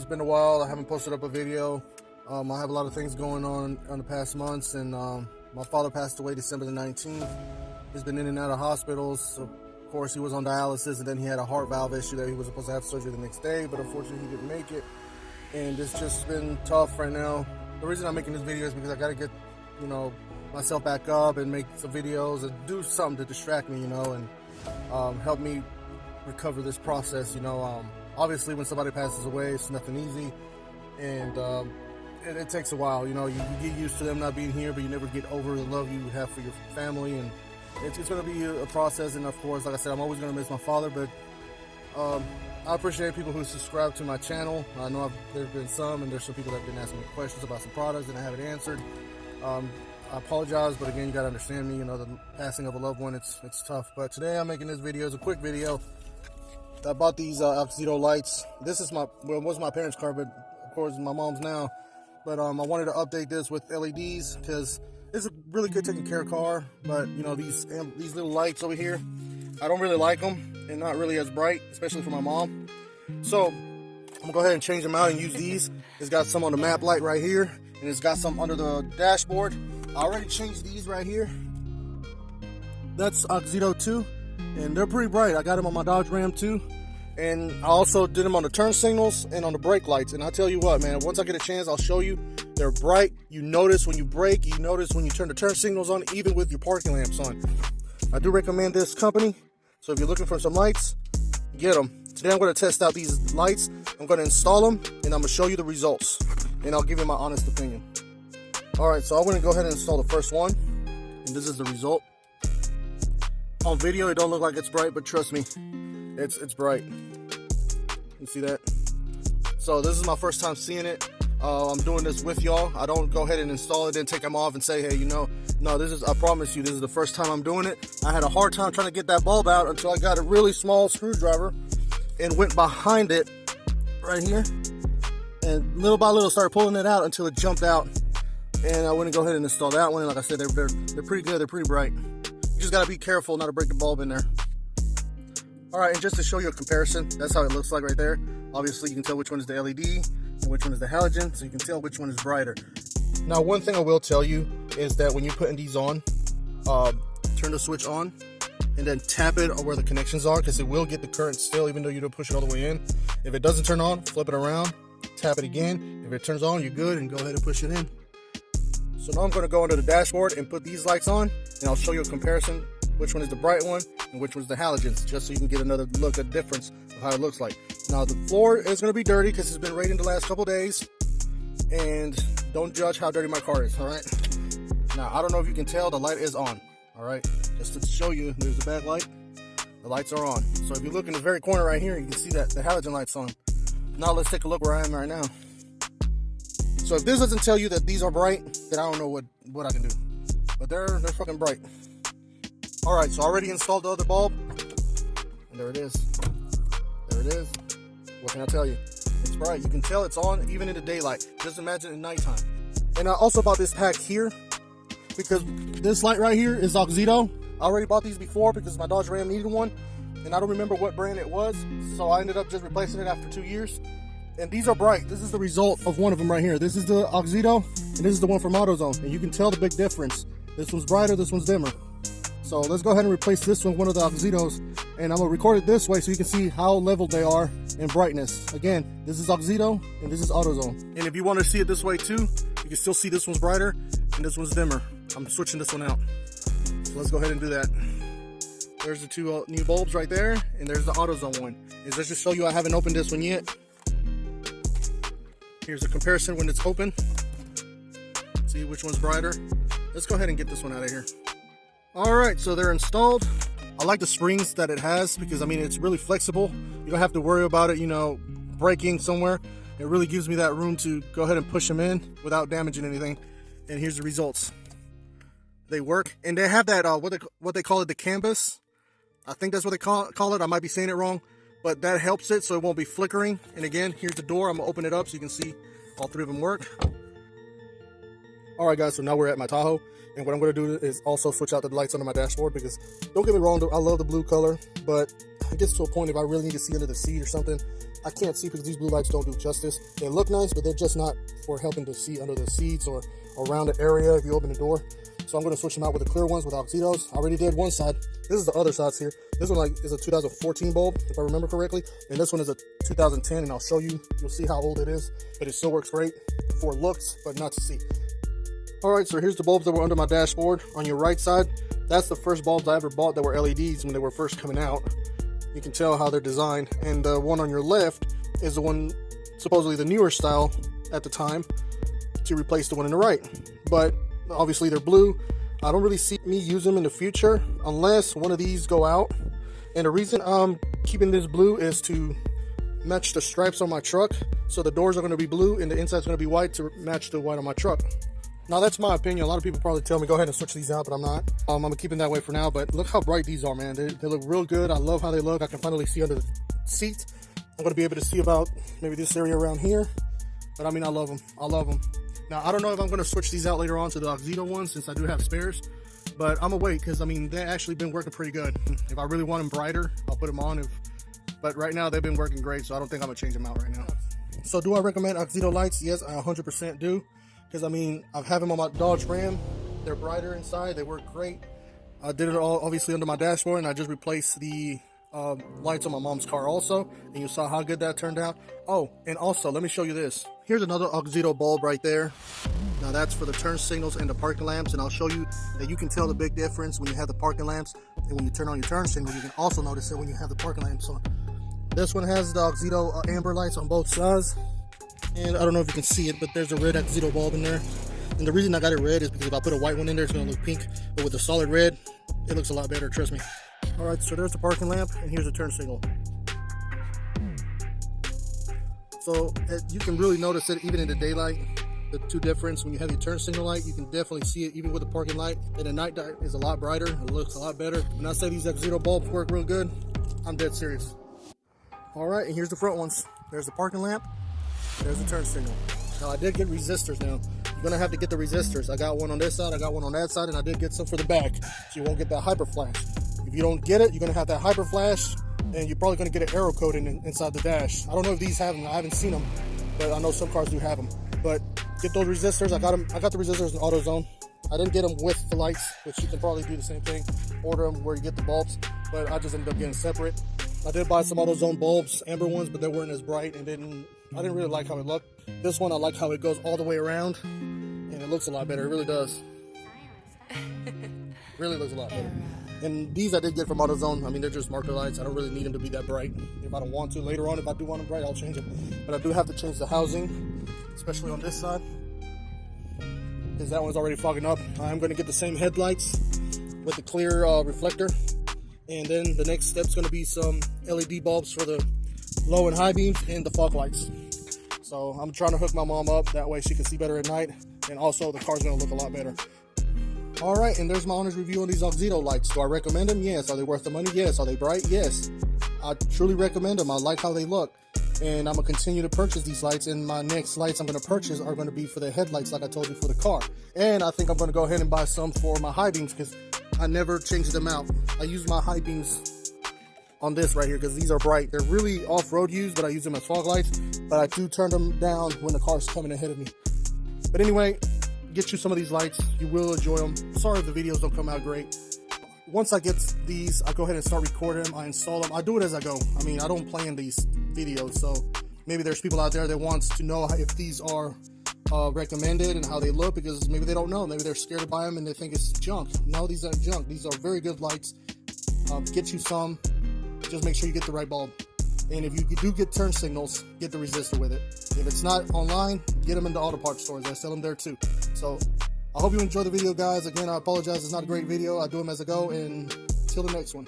been a while. I haven't posted up a video. I have a lot of things going on the past months, and my father passed away December the 19th. He's been in and out of hospitals. So of course, he was on dialysis, and then he had a heart valve issue that he was supposed to have surgery the next day, but unfortunately, he didn't make it. And it's just been tough right now. The reason I'm making this video is because I got to get, myself back up and make some videos and do something to distract me, and help me recover this process. Obviously, when somebody passes away, it's nothing easy, and it takes a while. You get used to them not being here, but you never get over the love you have for your family, and it's going to be a process. And of course, like I said, I'm always going to miss my father, but I appreciate people who subscribe to my channel. I know there's been some, and there's some people that have been asking me questions about some products and I haven't answered. I apologize, but again, you got to understand me. The passing of a loved one, it's tough. But today I'm making this video. It's a quick video. I bought these Auxito lights. This is was my parents' car, but of course my mom's now. But I wanted to update this with LEDs because it's a really good taken care of car. But these little lights over here, I don't really like them, and not really as bright, especially for my mom. So I'm gonna go ahead and change them out and use these. It's got some on the map light right here, and it's got some under the dashboard. I already changed these right here. That's Auxito too, and they're pretty bright. I got them on my Dodge Ram too, and I also did them on the turn signals and on the brake lights. And I'll tell you what, man, once I get a chance, I'll show you. They're bright. You notice when you brake, you notice when you turn the turn signals on, even with your parking lamps on. I do recommend this company, so if you're looking for some lights, get them. Today I'm going to test out these lights. I'm going to install them, and I'm going to show you the results, and I'll give you my honest opinion. Alright, so I'm going to go ahead and install the first one, and this is the result. On video, it don't look like it's bright, but trust me, it's bright. You see that? So this is my first time seeing it. I'm doing this with y'all. I don't go ahead and install it, then take them off and say, hey, no, I promise you, this is the first time I'm doing it. I had a hard time trying to get that bulb out until I got a really small screwdriver and went behind it right here, and little by little started pulling it out until it jumped out. And I went and go ahead and install that one. And like I said, they're pretty good. They're pretty bright. You just got to be careful not to break the bulb in there. All right, and just to show you a comparison, that's how it looks like right there. Obviously, you can tell which one is the LED and which one is the halogen, so you can tell which one is brighter. Now, one thing I will tell you is that when you're putting these on, turn the switch on and then tap it where the connections are, because it will get the current still, even though you don't push it all the way in. If it doesn't turn on, flip it around, tap it again. If it turns on, you're good, and go ahead and push it in. So now I'm going to go under the dashboard and put these lights on, and I'll show you a comparison, which one is the bright one and which one's the halogens, just so you can get another look at the difference of how it looks like. Now the floor is going to be dirty because it's been raining the last couple days, and don't judge how dirty my car is, all right? Now, I don't know if you can tell, the light is on, all right? Just to show you, there's the back light, the lights are on. So if you look in the very corner right here, you can see that the halogen light's on. Now let's take a look where I am right now. So if this doesn't tell you that these are bright, then I don't know what I can do. But they're fucking bright. Alright, so I already installed the other bulb. And there it is. There it is. What can I tell you? It's bright. You can tell it's on even in the daylight. Just imagine at nighttime. And I also bought this pack here because this light right here is Auxito. I already bought these before because my Dodge Ram needed one, and I don't remember what brand it was, so I ended up just replacing it after 2 years. And these are bright. This is the result of one of them right here. This is the Auxito, and this is the one from AutoZone. And you can tell the big difference. This one's brighter, this one's dimmer. So let's go ahead and replace this one of the Auxitos. And I'm gonna record it this way so you can see how leveled they are in brightness. Again, this is Auxito, and this is AutoZone. And if you want to see it this way too, you can still see this one's brighter, and this one's dimmer. I'm switching this one out. So let's go ahead and do that. There's the two new bulbs right there, and there's the AutoZone one. And just to show you, I haven't opened this one yet. Here's a comparison when it's open. See which one's brighter. Let's go ahead and get this one out of here. All right, so they're installed. I like the springs that it has because, I mean, it's really flexible. You don't have to worry about it, breaking somewhere. It really gives me that room to go ahead and push them in without damaging anything. And here's the results. They work, and they have that what they call it, the canvas. I think that's what they call it. I might be saying it wrong, but that helps it so it won't be flickering. And again, here's the door. I'm gonna open it up so you can see all three of them work. All right, guys, so now we're at my Tahoe, and what I'm gonna do is also switch out the lights under my dashboard because, don't get me wrong, I love the blue color, but it gets to a point if I really need to see under the seat or something, I can't see because these blue lights don't do justice. They look nice, but they're just not for helping to see under the seats or around the area if you open the door. So I'm going to switch them out with the clear ones with Auxitos. I already did one side. This is the other sides here. This one is a 2014 bulb, if I remember correctly. And this one is a 2010, and I'll show you. You'll see how old it is. But it still works great for looks, but not to see. All right, so here's the bulbs that were under my dashboard. On your right side, that's the first bulbs I ever bought that were LEDs when they were first coming out. You can tell how they're designed. And the one on your left is the one, supposedly the newer style at the time, to replace the one on the right. But obviously they're blue. I don't really see me use them in the future unless one of these go out. And the reason I'm keeping this blue is to match the stripes on my truck. So the doors are going to be blue and the inside's going to be white to match the white on my truck. Now that's my opinion. A lot of people probably tell me go ahead and switch these out, but I'm not. I'm gonna keep them that way for now. But look how bright these are, man. They look real good. I love how they look. I can finally see under the seat. I'm gonna be able to see about maybe this area around here. But I mean, I love them. I love them. Now I don't know if I'm gonna switch these out later on to the Auxito ones since I do have spares. But I'm gonna wait because I mean they've actually been working pretty good. If I really want them brighter, I'll put them on. But right now they've been working great, so I don't think I'm gonna change them out right now. So do I recommend Auxito lights? Yes, I 100% do. Because I mean, I have them on my Dodge Ram. They're brighter inside. They work great. I did it all obviously under my dashboard, and I just replaced the lights on my mom's car also. And you saw how good that turned out. Oh, and also let me show you this. Here's another Auxito bulb right there. Now that's for the turn signals and the parking lamps, and I'll show you that you can tell the big difference when you have the parking lamps and when you turn on your turn signal. You can also notice it when you have the parking lamps on. This one has the Auxito amber lights on both sides. And I don't know if you can see it, but there's a red Auxito bulb in there. And the reason I got it red is because if I put a white one in there, it's going to look pink. But with the solid red, it looks a lot better, trust me. Alright, so there's the parking lamp, and here's the turn signal. So you can really notice it even in the daylight, the two difference. When you have your turn signal light, you can definitely see it even with the parking light. And the night light is a lot brighter. It looks a lot better. When I say these Auxito bulbs work real good, I'm dead serious. Alright, and here's the front ones. There's the parking lamp. There's the turn signal. Now I did get resistors now. You're gonna have to get the resistors. I got one on this side, I got one on that side, and I did get some for the back. So you won't get that hyper flash. If you don't get it, you're gonna have that hyper flash, and you're probably gonna get an arrow code inside the dash. I don't know if these have them, I haven't seen them, but I know some cars do have them. But get those resistors. I got the resistors in AutoZone. I didn't get them with the lights, which you can probably do the same thing. Order them where you get the bulbs, but I just ended up getting separate. I did buy some AutoZone bulbs, amber ones, but they weren't as bright and I didn't really like how it looked. This one I like how it goes all the way around and it looks a lot better. It really does. Really looks a lot better. And these I did get from AutoZone. I mean, they're just marker lights. I don't really need them to be that bright. If I don't want to, later on, if I do want them bright, I'll change them. But I do have to change the housing, especially on this side, because that one's already fogging up. I'm going to get the same headlights with the clear reflector. And then the next step's going to be some LED bulbs for the low and high beams and the fog lights. So I'm trying to hook my mom up. That way she can see better at night. And also the car's going to look a lot better. All right, and there's my owner's review on these Auxito lights. Do I recommend them? Yes. Are they worth the money? Yes. Are they bright? Yes. I truly recommend them. I like how they look. And I'm going to continue to purchase these lights. And my next lights I'm going to purchase are going to be for the headlights, like I told you, for the car. And I think I'm going to go ahead and buy some for my high beams because I never changed them out. I use my high beams on this right here because these are bright. They're really off-road use, but I use them as fog lights. But I do turn them down when the car's coming ahead of me. But anyway, get you some of these lights. You will enjoy them. Sorry if the videos don't come out great. Once I get these, I go ahead and start recording them. I install them. I do it as I go. I mean, I don't plan these videos, so maybe there's people out there that wants to know if these are recommended and how they look, because maybe they don't know. Maybe they're scared to buy them and they think it's junk. No, these aren't junk. These are very good lights. Get you some. Just make sure you get the right bulb. And if you do get turn signals, get the resistor with it. If it's not online, get them in the auto parts stores. I sell them there too. So I hope you enjoy the video, guys. Again, I apologize. It's not a great video. I do them as I go. And till the next one.